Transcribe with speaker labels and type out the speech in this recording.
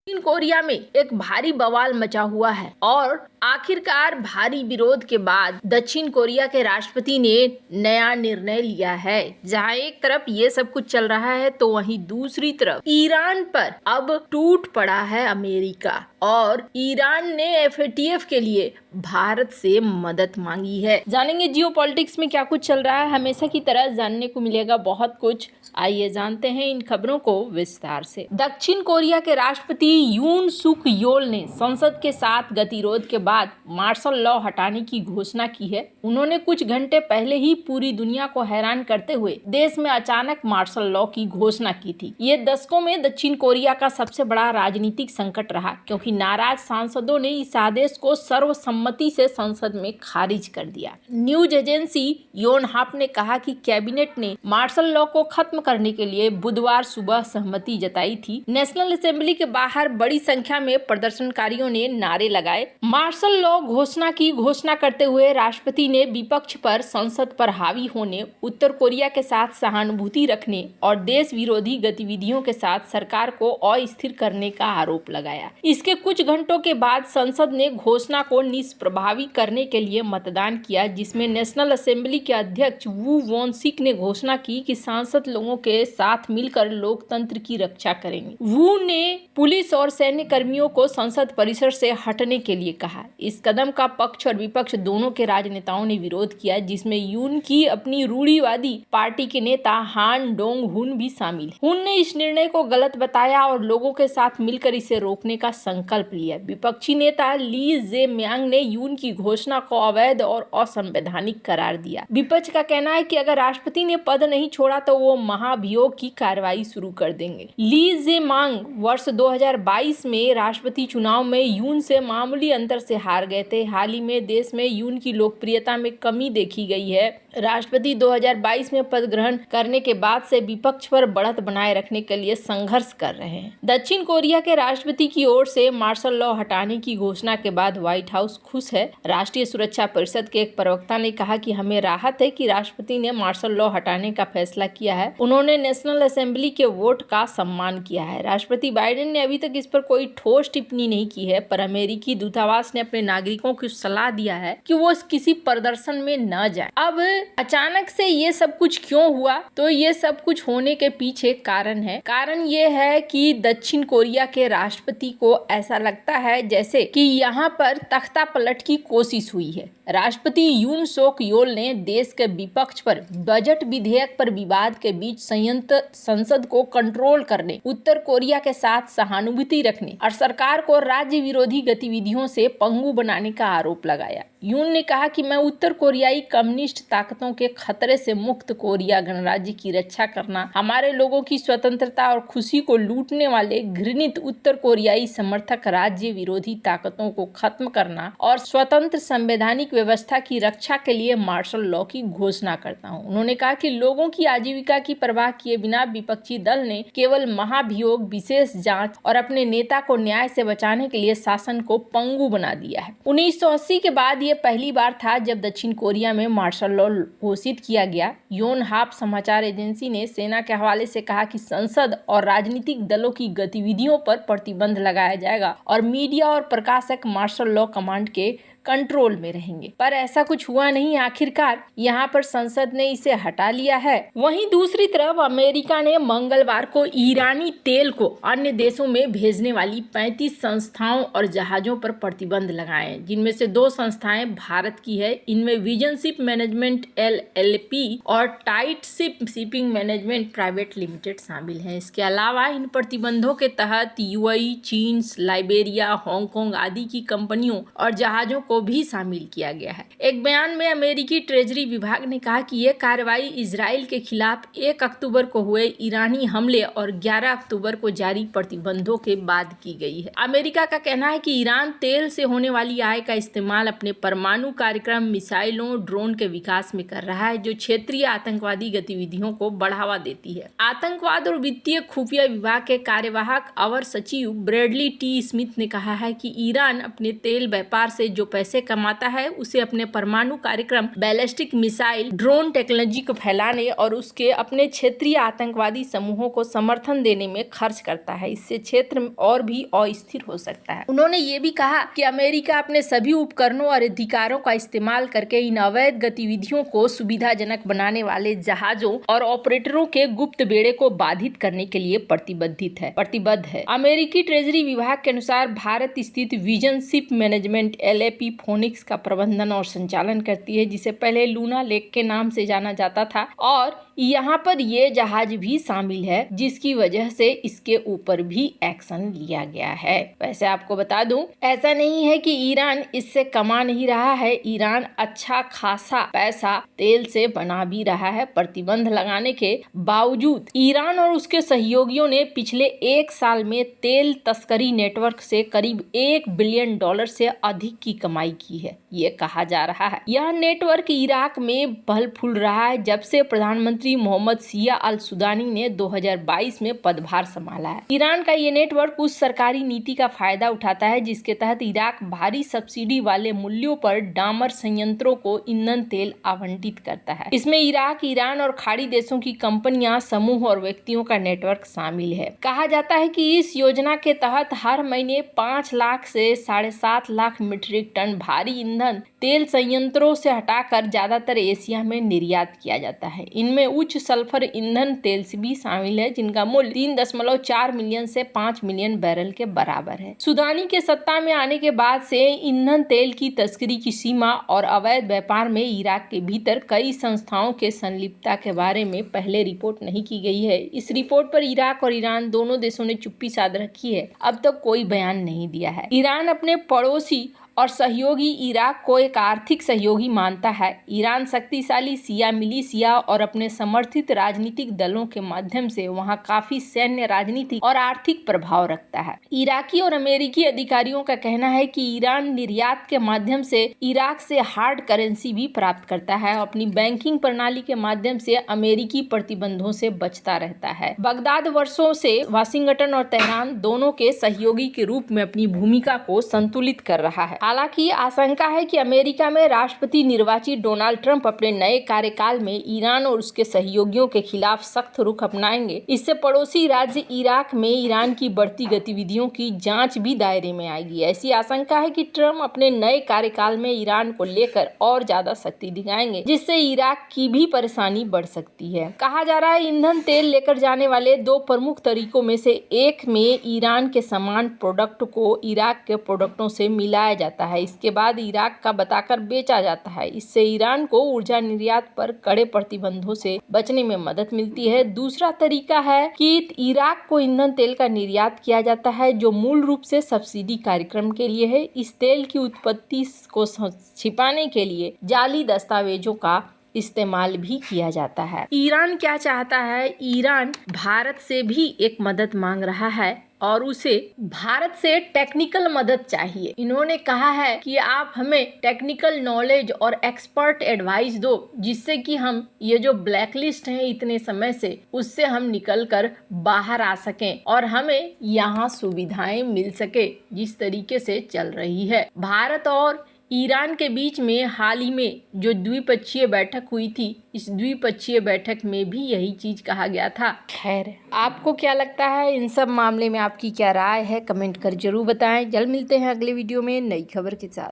Speaker 1: दक्षिण कोरिया में एक भारी बवाल मचा हुआ है और आखिरकार भारी विरोध के बाद दक्षिण कोरिया के राष्ट्रपति ने नया निर्णय लिया है। जहां एक तरफ ये सब कुछ चल रहा है तो वहीं दूसरी तरफ ईरान पर अब टूट पड़ा है अमेरिका और ईरान ने एफएटीएफ के लिए भारत से मदद मांगी है। जानेंगे जियोपॉलिटिक्स में क्या कुछ चल रहा है, हमेशा की तरह जानने को मिलेगा बहुत कुछ। आइए जानते हैं इन खबरों को विस्तार से। दक्षिण कोरिया के राष्ट्रपति यून सुक योल ने संसद के साथ गतिरोध के बाद मार्शल लॉ हटाने की घोषणा की है। उन्होंने कुछ घंटे पहले ही पूरी दुनिया को हैरान करते हुए देश में अचानक मार्शल लॉ की घोषणा की थी। ये दशकों में दक्षिण कोरिया का सबसे बड़ा राजनीतिक संकट रहा, क्योंकि नाराज सांसदों ने इस आदेश को सर्वसम्मति से संसद में खारिज कर दिया। न्यूज एजेंसी योनहाप ने कहा कि कैबिनेट ने मार्शल लॉ को खत्म करने के लिए बुधवार सुबह सहमति जताई थी। नेशनल असेंबली के बाहर बड़ी संख्या में प्रदर्शनकारियों ने नारे लगाए। मार्शल लॉ घोषणा की घोषणा करते हुए राष्ट्रपति ने विपक्ष पर संसद पर हावी होने, उत्तर कोरिया के साथ सहानुभूति रखने और देश विरोधी गतिविधियों के साथ सरकार को अस्थिर करने का आरोप लगाया। इसके कुछ घंटों के बाद संसद ने घोषणा को निष्प्रभावी करने के लिए मतदान किया, जिसमें नेशनल असेंबली के अध्यक्ष वू वॉन सिक ने घोषणा की कि सांसद लोगों के साथ मिलकर लोकतंत्र की रक्षा करेंगे। वू ने पुलिस और सैन्य कर्मियों को संसद परिसर से हटने के लिए कहा। इस कदम का पक्ष और विपक्ष दोनों के राजनेताओं ने विरोध किया, जिसमें यून की अपनी रूढ़िवादी पार्टी के नेता हान डोंग हुन भी शामिल हैं। हुन ने इस निर्णय को गलत बताया और लोगों के साथ मिलकर इसे रोकने का संकल्प लिया। विपक्षी नेता ली जे म्यांग ने यून की घोषणा को अवैध और असंवैधानिक करार दिया। विपक्ष का कहना है कि अगर राष्ट्रपति ने पद नहीं छोड़ा तो वो महाभियोग की कार्रवाई शुरू कर देंगे। ली जे म्यांग वर्ष 2022 में राष्ट्रपति चुनाव में यून से मामूली अंतर से हार गए थे। हाल ही में देश में यून की लोकप्रियता में कमी देखी गई है। राष्ट्रपति 2022 में पद ग्रहण करने के बाद से विपक्ष पर बढ़त बनाए रखने के लिए संघर्ष कर रहे हैं। दक्षिण कोरिया के राष्ट्रपति की ओर से मार्शल लॉ हटाने की घोषणा के बाद व्हाइट हाउस खुश है। राष्ट्रीय सुरक्षा परिषद के एक प्रवक्ता ने कहा कि हमें राहत है कि राष्ट्रपति ने मार्शल लॉ हटाने का फैसला किया है। उन्होंने नेशनल असेंबली के वोट का सम्मान किया है। राष्ट्रपति बाइडेन ने अभी तक इस पर कोई ठोस टिप्पणी नहीं की है, पर अमेरिकी दूतावास ने अपने नागरिकों को सलाह दिया है कि वो किसी प्रदर्शन में न जाए। अब अचानक से ये सब कुछ क्यों हुआ, तो ये सब कुछ होने के पीछे कारण ये है कि दक्षिण कोरिया के राष्ट्रपति को ऐसा लगता है जैसे कि यहाँ पर तख्ता पलट की कोशिश हुई है। राष्ट्रपति यून सोक योल ने देश के विपक्ष पर बजट विधेयक पर विवाद के बीच संसद को कंट्रोल करने, उत्तर कोरिया के साथ सहानुभूति रखने और सरकार को राज्य विरोधी गतिविधियों से पंगु बनाने का आरोप लगाया। यून ने कहा कि मैं उत्तर कोरियाई कम्युनिस्ट ताकतों के खतरे से मुक्त कोरिया गणराज्य की रक्षा करना, हमारे लोगों की स्वतंत्रता और खुशी को लूटने वाले घृणित उत्तर कोरियाई समर्थक राज्य विरोधी ताकतों को खत्म करना और स्वतंत्र संवैधानिक व्यवस्था की रक्षा के लिए मार्शल लॉ की घोषणा करता हूं। उन्होंने कहा कि लोगों की आजीविका की परवाह किए बिना विपक्षी दल ने केवल महाभियोग, विशेष जांच और अपने नेता को न्याय से बचाने के लिए शासन को पंगु बना दिया है। 1980 के बाद ये पहली बार था जब दक्षिण कोरिया में मार्शल लॉ घोषित किया गया। योनहाप समाचार एजेंसी ने सेना के हवाले से कहा कि संसद और राजनीतिक दलों की गतिविधियों पर प्रतिबंध लगाया जाएगा और मीडिया और प्रकाशक मार्शल लॉ कमांड के कंट्रोल में रहेंगे, पर ऐसा कुछ हुआ नहीं। आखिरकार यहाँ पर संसद ने इसे हटा लिया है। वहीं दूसरी तरफ अमेरिका ने मंगलवार को ईरानी तेल को अन्य देशों में भेजने वाली 35 संस्थाओं और जहाजों पर प्रतिबंध लगाए हैं, जिनमें से 2 संस्थाएं भारत की है। इनमें विजन शिप मैनेजमेंट LLP और tight shipping management private limited शामिल हैं। इसके अलावा इन प्रतिबंधों के तहत UAE, चीन, लाइबेरिया, हांगकांग आदि की कंपनियों और जहाजों को भी शामिल किया गया है। एक बयान में अमेरिकी ट्रेजरी विभाग ने कहा कि यह कार्रवाई इजराइल के खिलाफ 1 अक्टूबर को हुए ईरानी हमले और 11 अक्टूबर को जारी प्रतिबंधों के बाद की गई है। अमेरिका का कहना है कि ईरान तेल से होने वाली आय का इस्तेमाल अपने परमाणु कार्यक्रम, मिसाइलों, ड्रोन के विकास में कर रहा है, जो क्षेत्रीय आतंकवादी गतिविधियों को बढ़ावा देती है। आतंकवाद और वित्तीय खुफिया विभाग के कार्यवाहक अवर सचिव ब्रैडली टी स्मिथ ने कहा है कि ईरान अपने तेल व्यापार से जो पैसे कमाता है उसे अपने परमाणु कार्यक्रम, बैलिस्टिक मिसाइल, ड्रोन टेक्नोलॉजी को फैलाने और उसके अपने क्षेत्रीय आतंकवादी समूहों को समर्थन देने में खर्च करता है। इससे क्षेत्र और भी अस्थिर हो सकता है। उन्होंने ये भी कहा कि अमेरिका अपने सभी उपकरणों और अधिकारों का इस्तेमाल करके इन अवैध गतिविधियों को सुविधाजनक बनाने वाले जहाजों और ऑपरेटरों के गुप्त बेड़े को बाधित करने के लिए प्रतिबद्ध है। अमेरिकी ट्रेजरी विभाग के अनुसार भारत स्थित vision ship management LAP phoenix का प्रबंधन और संचालन करती है, जिसे पहले लूना लेक के नाम से जाना जाता था, और यहाँ पर ये जहाज भी शामिल है, जिसकी वजह से इसके ऊपर भी एक्शन लिया गया है। वैसे आपको बता दूं, ऐसा नहीं है कि ईरान इससे कमा नहीं रहा है। ईरान अच्छा खासा पैसा तेल से बना भी रहा है। प्रतिबंध लगाने के बावजूद ईरान और उसके सहयोगियों ने पिछले 1 साल में तेल तस्करी नेटवर्क से करीब $1 बिलियन से अधिक की कमाई की है, ये कहा जा रहा है। यह नेटवर्क इराक में बल फूल रहा है जब से प्रधानमंत्री मोहम्मद सिया अल सुदानी ने 2022 में पदभार संभाला है। ईरान का ये नेटवर्क उस सरकारी नीति का फायदा उठाता है जिसके तहत इराक भारी सब्सिडी वाले मूल्यों पर डामर संयंत्रों को ईंधन तेल आवंटित करता है। इसमें इराक, ईरान और खाड़ी देशों की कंपनियां, समूह और व्यक्तियों का नेटवर्क शामिल है। कहा जाता है कि इस योजना के तहत हर महीने 5 लाख से 7.5 लाख मीट्रिक टन भारी ईंधन तेल संयंत्रों से हटाकर ज्यादातर एशिया में निर्यात किया जाता है। इनमें उच्च सल्फर ईंधन तेल भी शामिल है, जिनका मूल्य 3.4 मिलियन से 5 मिलियन बैरल के बराबर है। सुदानी के सत्ता में आने के बाद से ईंधन तेल की तस्करी की सीमा और अवैध व्यापार में इराक के भीतर कई संस्थाओं के संलिप्तता के बारे में पहले रिपोर्ट नहीं की गई है। इस रिपोर्ट पर इराक और ईरान दोनों देशों ने चुप्पी साध रखी है। अब तक कोई बयान नहीं दिया है। ईरान अपने पड़ोसी और सहयोगी इराक को एक आर्थिक सहयोगी मानता है। ईरान शक्तिशाली शिया मिलिशिया और अपने समर्थित राजनीतिक दलों के माध्यम से वहां काफी सैन्य, राजनीतिक और आर्थिक प्रभाव रखता है। इराकी और अमेरिकी अधिकारियों का कहना है कि ईरान निर्यात के माध्यम से इराक से हार्ड करेंसी भी प्राप्त करता है। अपनी बैंकिंग प्रणाली के माध्यम से अमेरिकी प्रतिबंधों से बचता रहता है। बगदाद वर्षों से वाशिंगटन और तेहरान दोनों के सहयोगी के रूप में अपनी भूमिका को संतुलित कर रहा है। हालांकि आशंका है कि अमेरिका में राष्ट्रपति निर्वाचित डोनाल्ड ट्रंप अपने नए कार्यकाल में ईरान और उसके सहयोगियों के खिलाफ सख्त रुख अपनाएंगे। इससे पड़ोसी राज्य इराक में ईरान की बढ़ती गतिविधियों की जांच भी दायरे में आएगी। ऐसी आशंका है कि ट्रंप अपने नए कार्यकाल में ईरान को लेकर और ज्यादा सख्ती दिखाएंगे, जिससे इराक की भी परेशानी बढ़ सकती है। कहा जा रहा है ईंधन तेल लेकर जाने वाले 2 प्रमुख तरीकों में से एक में ईरान के समान प्रोडक्ट को इराक के प्रोडक्टों से मिलाया जाता है। इसके बाद इराक का बताकर बेचा जाता है। इससे ईरान को ऊर्जा निर्यात पर कड़े प्रतिबंधों से बचने में मदद मिलती है। दूसरा तरीका है कि इराक को ईंधन तेल का निर्यात किया जाता है, जो मूल रूप से सब्सिडी कार्यक्रम के लिए है। इस तेल की उत्पत्ति को छिपाने के लिए जाली दस्तावेजों का इस्तेमाल भी किया जाता है। ईरान क्या चाहता है? ईरान भारत से भी एक मदद मांग रहा है और उसे भारत से टेक्निकल मदद चाहिए। इन्होंने कहा है कि आप हमें टेक्निकल नॉलेज और एक्सपर्ट एडवाइस दो, जिससे कि हम ये जो ब्लैक लिस्ट है इतने समय से, उससे हम निकल कर बाहर आ सकें और हमें यहाँ सुविधाएं मिल सके जिस तरीके से चल रही है। भारत और ईरान के बीच में हाल ही में जो द्विपक्षीय बैठक हुई थी, इस द्विपक्षीय बैठक में भी यही चीज कहा गया था। खैर, आपको क्या लगता है इन सब मामले में? आपकी क्या राय है? कमेंट कर जरूर बताएं। जल्द मिलते हैं अगले वीडियो में नई खबर के साथ।